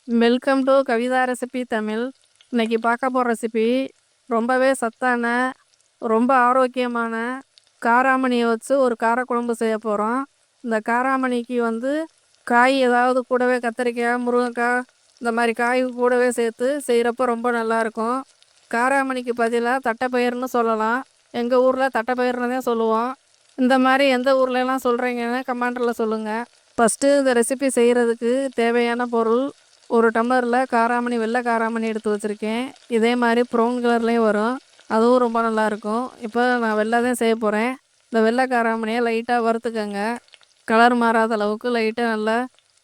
Welcome to Kavitha recipe Tamil. இன்னைக்கு பார்க்க போகிற ரெசிபி ரொம்பவே சத்தான, ரொம்ப ஆரோக்கியமான காராமணியை வச்சு ஒரு காரக்குழம்பு செய்ய போகிறோம். இந்த காராமணிக்கு காய் ஏதாவது கூடவே கத்திரிக்காய், முருங்கைக்காய் இந்த மாதிரி காய் கூடவே சேர்த்து செய்கிறப்ப ரொம்ப நல்லாயிருக்கும். காராமணிக்கு பதிலாக தட்டைப்பயிர்னு சொல்லலாம். எங்கள் ஊரில் தட்டைப்பயிர்னு தான் சொல்லுவோம். இந்த மாதிரி எந்த ஊர்லலாம் சொல்கிறீங்கன்னு கமெண்டில் சொல்லுங்கள். ஃபஸ்ட்டு இந்த ரெசிபி செய்கிறதுக்கு தேவையான பொருள்: ஒரு டம்ளரில் காராமணி, வெள்ளை காராமணி எடுத்து வச்சுருக்கேன். இதே மாதிரி ப்ரௌன் கலர்லேயும் வரும், அதுவும் ரொம்ப நல்லாயிருக்கும். இப்போ நான் வெள்ளை தான் செய்ய போகிறேன். இந்த வெள்ளை காராமணியை லைட்டாக வறுத்துக்கங்க. கலர் மாறாத அளவுக்கு லைட்டாக நல்லா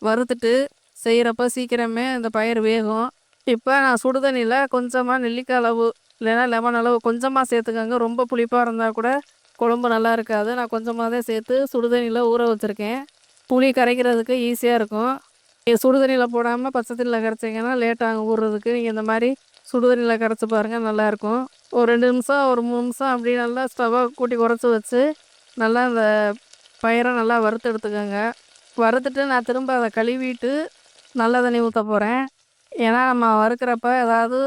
வறுத்துட்டு செய்கிறப்ப சீக்கிரமே இந்த பயிர் வேகும். இப்போ நான் சுடுதண்ணியில் கொஞ்சமாக நெல்லிக்காய் அளவு இல்லைன்னா லெமன் அளவு கொஞ்சமாக சேர்த்துக்கங்க. ரொம்ப புளிப்பாக இருந்தால் கூட குழம்பு நல்லா இருக்காது. நான் கொஞ்சமாக தான் சேர்த்து சுடுதண்ணியில் ஊற வச்சுருக்கேன். புளி கரைக்கிறதுக்கு ஈஸியாக இருக்கும். சுடு தண்ணியில் போடாமல் பச்சை தண்ணியில் கரைச்சிங்கன்னா லேட் ஆகும் ஊறுறதுக்கு. நீங்கள் இந்த மாதிரி சுடு தண்ணியில் கரைச்சி பாருங்கள், நல்லாயிருக்கும். ஒரு 2 நிமிஷம், ஒரு 3 நிமிஷம் அப்படி நல்லா ஸ்டவ்வை கூட்டி குறைச்சி வச்சு நல்லா இந்த பயிரை நல்லா வறுத்து எடுத்துக்கோங்க. வறுத்துட்டு நான் திரும்ப அதை கழுவிட்டு நல்ல தண்ணி ஊற்ற போகிறேன். ஏன்னா நம்ம வறுக்கிறப்ப ஏதாவது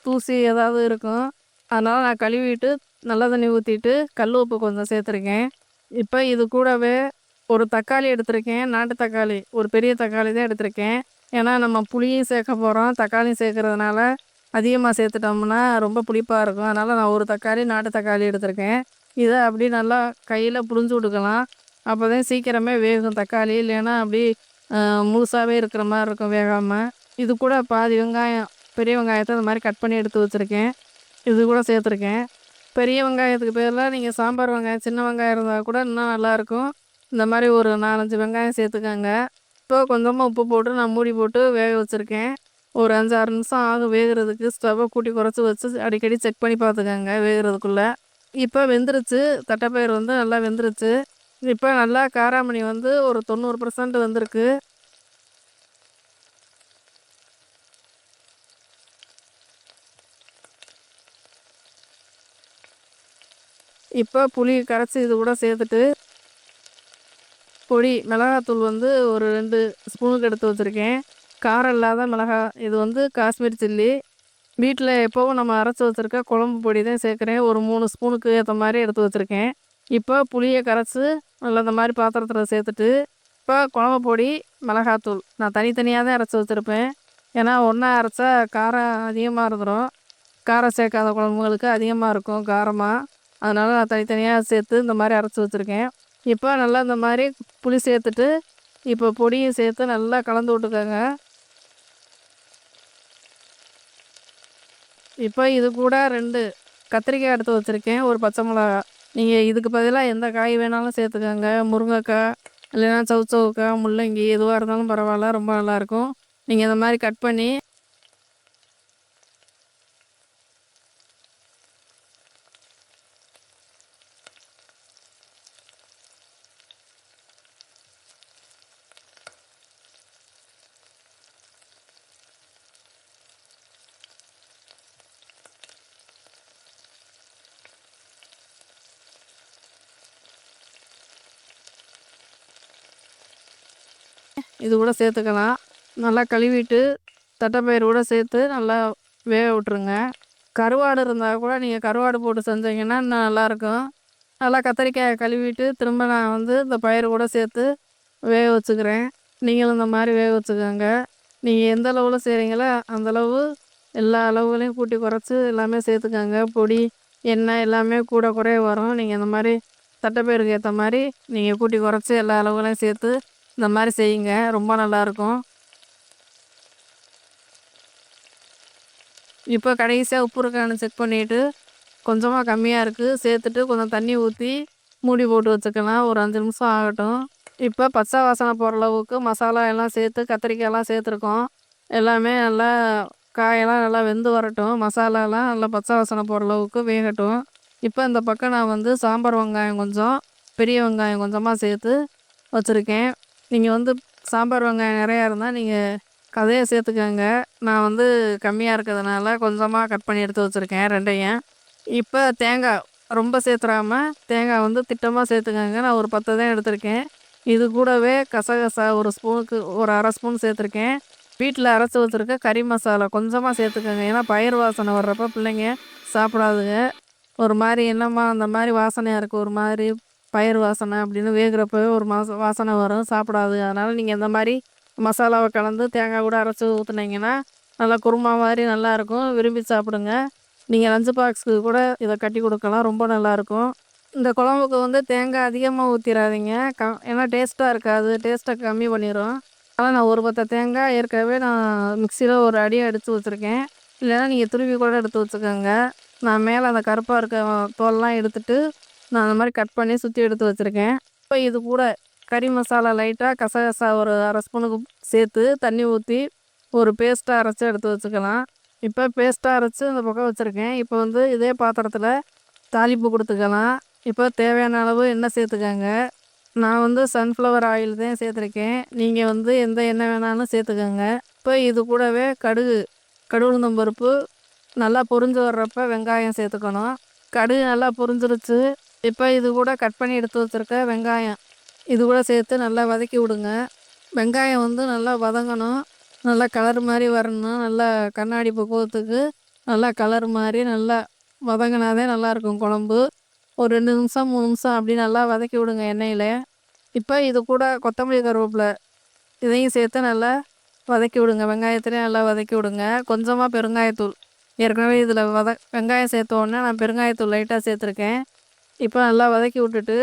தூசி ஏதாவது இருக்கும். அதனால் நான் கழுவிட்டு நல்ல தண்ணி ஊற்றிட்டு கல் உப்பு கொஞ்சம் சேர்த்துருக்கேன். இப்போ இது கூடவே ஒரு தக்காளி எடுத்திருக்கேன். நாட்டு தக்காளி, ஒரு பெரிய தக்காளி தான் எடுத்திருக்கேன். ஏன்னா நம்ம புளியும் சேர்க்க போகிறோம். தக்காளியும் சேர்க்கறதுனால அதிகமாக சேர்த்துட்டோம்னா ரொம்ப புளிப்பாக இருக்கும். அதனால் நான் ஒரு தக்காளி, நாட்டு தக்காளி எடுத்திருக்கேன். இதை அப்படி நல்லா கையில் புழிஞ்சு விட்டுக்கலாம். அப்போ தான் சீக்கிரமே வேகும் தக்காளி. இல்லைன்னா அப்படி முழுசாகவே இருக்கிற மாதிரி இருக்கும் வேகாமல். இது கூட பாதி வெங்காயம், பெரிய வெங்காயத்தை இந்த மாதிரி கட் பண்ணி எடுத்து வச்சுருக்கேன். இது கூட சேர்த்துருக்கேன். பெரிய வெங்காயத்துக்கு பேரில் நீங்கள் சாம்பார் வெங்காயம், சின்ன வெங்காயம் இருந்தால் கூட இன்னும் நல்லாயிருக்கும். இந்த மாதிரி ஒரு 4-5 வெங்காயம் சேர்த்துக்கங்க. இப்போ கொஞ்சமாக உப்பு போட்டு நான் மூடி போட்டு வேக வச்சுருக்கேன். ஒரு 5-6 நிமிஷம் ஆகும் வேகிறதுக்கு. ஸ்டவ்வை கூட்டி குறைச்சி வச்சு அடிக்கடி செக் பண்ணி பார்த்துக்கங்க வேகிறதுக்குள்ளே. இப்போ வெந்துருச்சு. தட்டைப்பயிர் நல்லா வெந்துருச்சு. இப்போ நல்லா காராமணி ஒரு 90% வெந்திருக்கு. இப்போ புளி கரைச்சி இது கூட சேர்த்துட்டு பொடி மிளகாத்தூள் ஒரு 2 ஸ்பூனுக்கு எடுத்து வச்சுருக்கேன். காரம் இல்லாத மிளகா. இது காஷ்மீர் சில்லி. வீட்டில் எப்போவும் நம்ம அரைச்சி வச்சுருக்க குழம்பு பொடி தான் சேர்க்குறேன். ஒரு 3 ஸ்பூனுக்கு ஏற்ற மாதிரி எடுத்து வச்சுருக்கேன். இப்போ புளியை கரைச்சி நல்லா இந்த மாதிரி பாத்திரத்தில் சேர்த்துட்டு இப்போ குழம்பு பொடி, மிளகாத்தூள் நான் தனித்தனியாக தான் அரைச்சி வச்சுருப்பேன். ஏன்னா ஒன்றா அரைச்சா காரம் அதிகமாக இருந்துடும். காரம் சேர்க்காத குழம்புங்களுக்கு அதிகமாக இருக்கும் காரமாக. அதனால் நான் தனித்தனியாக சேர்த்து இந்த மாதிரி அரைச்சி வச்சுருக்கேன். இப்போ நல்லா இந்த மாதிரி புளி சேர்த்துட்டு இப்போ பொடியும் சேர்த்து நல்லா கலந்து விட்டுக்கோங்க. இப்போ இது கூட 2 கத்திரிக்காய் எடுத்து வச்சுருக்கேன், ஒரு பச்சை மிளகா. நீங்கள் இதுக்கு பதிலாக எந்த காய் வேணாலும் சேர்த்துக்கோங்க. முருங்கைக்காய் இல்லைன்னா சவுச்சவுக்காய், முள்ளங்கி எதுவாக இருந்தாலும் பரவாயில்ல, ரொம்ப நல்லாயிருக்கும். நீங்கள் இந்த மாதிரி கட் பண்ணி இது கூட சேர்த்துக்கலாம். நல்லா கழுவிட்டு தட்டைப்பயிர் கூட சேர்த்து நல்லா வேக விட்ருங்க. கருவாடு இருந்தால் கூட நீங்கள் கருவாடு போட்டு செஞ்சீங்கன்னா இன்னும் நல்லாயிருக்கும். நல்லா கத்திரிக்காயை கழுவிட்டு திரும்ப நான் இந்த பயிர் கூட சேர்த்து வேக வச்சுக்கிறேன். நீங்களும் இந்த மாதிரி வேக வச்சுக்கோங்க. நீங்கள் எந்த அளவில் செய்கிறீங்களோ அந்தளவு எல்லா அளவுகளையும் கூட்டி குறைச்சி எல்லாமே சேர்த்துக்கோங்க. பொடி, எண்ணெய் எல்லாமே கூட குறைய வரும். நீங்கள் இந்த மாதிரி தட்டைப்பயிருக்கு ஏற்ற மாதிரி நீங்கள் கூட்டி குறைச்சி எல்லா அளவுகளையும் சேர்த்து இந்த மாதிரி செய்யுங்க, ரொம்ப நல்லாயிருக்கும். இப்போ கடைசியாக உப்பு இருக்கான்னு செக் பண்ணிவிட்டு கொஞ்சமாக கம்மியாக இருக்குது சேர்த்துட்டு கொஞ்சம் தண்ணி ஊற்றி மூடி போட்டு வச்சுக்கலாம். ஒரு 5 நிமிஷம் ஆகட்டும். இப்போ பச்சை வாசனை போகிற அளவுக்கு மசாலா எல்லாம் சேர்த்து கத்திரிக்காயெல்லாம் சேர்த்துருக்கோம். எல்லாமே நல்லா காயெல்லாம் நல்லா வெந்து வரட்டும். மசாலாலாம் நல்லா பச்சை வாசனை போகிற அளவுக்கு வேகட்டும். இப்போ இந்த பக்கம் நான் சாம்பார் வெங்காயம் கொஞ்சம், பெரிய வெங்காயம் கொஞ்சமாக சேர்த்து வச்சுருக்கேன். நீங்கள் சாம்பார் வெங்காயம் நிறையா இருந்தால் நீங்கள் கதையை சேர்த்துக்கோங்க. நான் கம்மியாக இருக்கிறதுனால கொஞ்சமாக கட் பண்ணி எடுத்து வச்சுருக்கேன் 2யும். இப்போ தேங்காய் ரொம்ப சேர்த்துறாம தேங்காய் திட்டமாக சேர்த்துக்கோங்க. நான் ஒரு 10 தான் எடுத்திருக்கேன். இது கூடவே கசகசா ஒரு ஸ்பூனுக்கு ஒரு 1/2 ஸ்பூன் சேர்த்துருக்கேன். வீட்டில் அரைச்சி வச்சுருக்க கறி மசாலா கொஞ்சமாக சேர்த்துக்கோங்க. ஏன்னா பயிர் வாசனை வர்றப்ப பிள்ளைங்க சாப்பிடாதுங்க. ஒரு மாதிரி என்னம்மா அந்த மாதிரி வாசனையாக இருக்குது, ஒரு மாதிரி பயிர் வாசனை அப்படின்னு வேகிறப்பவே ஒரு வாசனை வரும், சாப்பிடாது. அதனால் நீங்கள் இந்த மாதிரி மசாலாவை கலந்து தேங்காய் கூட அரைச்சி ஊற்றுனீங்கன்னா நல்லா குருமா மாதிரி நல்லாயிருக்கும், விரும்பி சாப்பிடுங்க. நீங்கள் லஞ்சு பாக்ஸுக்கு கூட இதை கட்டி கொடுக்கலாம், ரொம்ப நல்லாயிருக்கும். இந்த குழம்புக்கு வந்து தேங்காய் அதிகமாக ஊற்றிடாதீங்க, ஏன்னா டேஸ்ட்டாக இருக்காது, டேஸ்ட்டை கம்மி பண்ணிடும். அதனால் நான் ஒரு பத்த தேங்காய் ஏற்கனவே நான் மிக்சியில் ஒரு அடி எடுத்து வச்சுருக்கேன். இல்லைன்னா நீங்கள் துருவி கூட எடுத்து வச்சுக்கோங்க. நான் மேலே அந்த கருப்பாக இருக்க தோல்லாம் எடுத்துட்டு நான் அந்த மாதிரி கட் பண்ணி சுற்றி எடுத்து வச்சுருக்கேன். இப்போ இது கூட கறி மசாலா லைட்டாக கசகசா ஒரு அரை ஸ்பூனுக்கு சேர்த்து தண்ணி ஊற்றி ஒரு பேஸ்ட்டாக அரைச்சி எடுத்து வச்சுக்கலாம். இப்போ பேஸ்ட்டாக அரைச்சி இந்த பக்கம் வச்சுருக்கேன். இப்போ வந்து இதே பாத்திரத்தில் தாளிப்பு கொடுத்துக்கலாம். இப்போ தேவையான அளவு எண்ணெய் சேர்த்துக்கங்க. நான் வந்து சன்ஃப்ளவர் ஆயில் தான் சேர்த்துருக்கேன். நீங்கள் வந்து எந்த எண்ணெய் வேணாலும் சேர்த்துக்கோங்க. இப்போ இது கூடவே கடுகு உளுந்தம் பருப்பு நல்லா பொரிஞ்சு வர்றப்ப வெங்காயம் சேர்த்துக்கணும். கடுகு நல்லா பொரிஞ்சிருச்சு. இப்போ இது கூட கட் பண்ணி எடுத்து வச்சுருக்க வெங்காயம் இது கூட சேர்த்து நல்லா வதக்கி விடுங்க. வெங்காயம் வந்து நல்லா வதங்கணும், நல்லா கலர் மாதிரி வரணும். நல்லா கண்ணாடி பக்குவத்துக்கு நல்லா கலர் மாதிரி நல்லா வதங்கினாதே நல்லாயிருக்கும் குழம்பு. ஒரு 2 நிமிஷம் 3 நிமிஷம் அப்படி நல்லா வதக்கி விடுங்க எண்ணெயில். இப்போ இது கூட கொத்தமல்லி கருவேப்பிலை இதையும் சேர்த்து நல்லா வதக்கி விடுங்க. வெங்காயத்துலேயும் நல்லா வதக்கி விடுங்க. கொஞ்சமாக பெருங்காயத்தூள், ஏற்கனவே இதில் வெங்காயம் சேர்த்த உடனே நான் பெருங்காயத்தூள் லைட்டாக சேர்த்துருக்கேன். இப்போ நல்லா வதக்கி விட்டுட்டு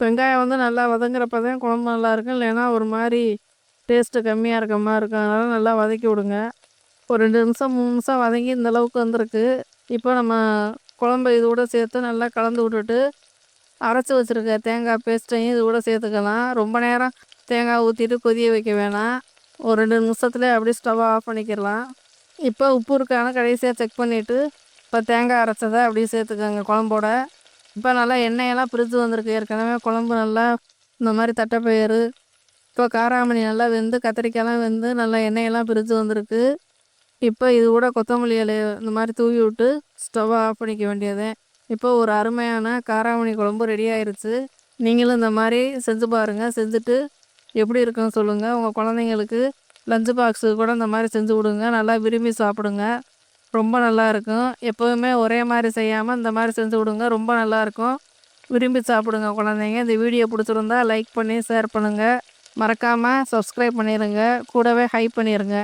வெங்காயம் வந்து நல்லா வதங்குறப்ப தான் குழம்பு நல்லாயிருக்கும், இல்லைன்னா ஒரு மாதிரி டேஸ்ட்டு கம்மியாக இருக்க மாதிரி இருக்கும். அதனால் நல்லா வதக்கி விடுங்க. ஒரு 2 நிமிஷம் 3 நிமிஷம் வதங்கி இந்த அளவுக்கு வந்திருக்கு. இப்போ நம்ம குழம்பு இது கூட சேர்த்து நல்லா கலந்து விட்டுட்டு அரைச்சி வச்சுருக்க தேங்காய் பேஸ்ட்டையும் இது கூட சேர்த்துக்கலாம். ரொம்ப நேரம் தேங்காய் ஊற்றிட்டு கொதிய வைக்க வேணாம். ஒரு 2 நிமிஷத்துலேயே அப்படியே ஸ்டவ்வை ஆஃப் பண்ணிக்கிடலாம். இப்போ உப்பு இருக்கான்னு கடைசியாக செக் பண்ணிவிட்டு இப்போ தேங்காய் அரைச்சதை அப்படியே சேர்த்துக்கோங்க குழம்போட. இப்போ நல்லா எண்ணெயெல்லாம் பிரிஞ்சு வந்திருக்கு. ஏற்கனவே குழம்பு நல்லா இந்த மாதிரி தட்டைப்பயிறு, இப்போ காராமணி நல்லா வெந்து கத்திரிக்காயெல்லாம் வெந்து நல்லா எண்ணெயெல்லாம் பிரிஞ்சு வந்திருக்கு. இப்போ இது கூட கொத்தமல்லி இலைய இந்த மாதிரி தூவி விட்டு ஸ்டவ்வை ஆஃப் பண்ணிக்க வேண்டியது. இப்போ ஒரு அருமையான காராமணி குழம்பு ரெடி ஆயிடுச்சு. நீங்களும் இந்த மாதிரி செஞ்சு பாருங்கள். செஞ்சுட்டு எப்படி இருக்குன்னு சொல்லுங்கள். உங்கள் குழந்தைங்களுக்கு லஞ்சு பாக்ஸுக்கு கூட இந்த மாதிரி செஞ்சு விடுங்க, நல்லா விரும்பி சாப்பிடுங்க. ரொம்ப நல்லா இருக்கும். எப்போதுமே ஒரே மாதிரி செய்யாமல் இந்த மாதிரி செஞ்சு விடுங்க, ரொம்ப நல்லாயிருக்கும். விரும்பி சாப்பிடுங்க குழந்தைங்க. இந்த வீடியோ பிடிச்சிருந்தா லைக் பண்ணி ஷேர் பண்ணுங்கள். மறக்காமல் சப்ஸ்கிரைப் பண்ணிடுங்க, கூடவே ஹைப் பண்ணிடுங்க.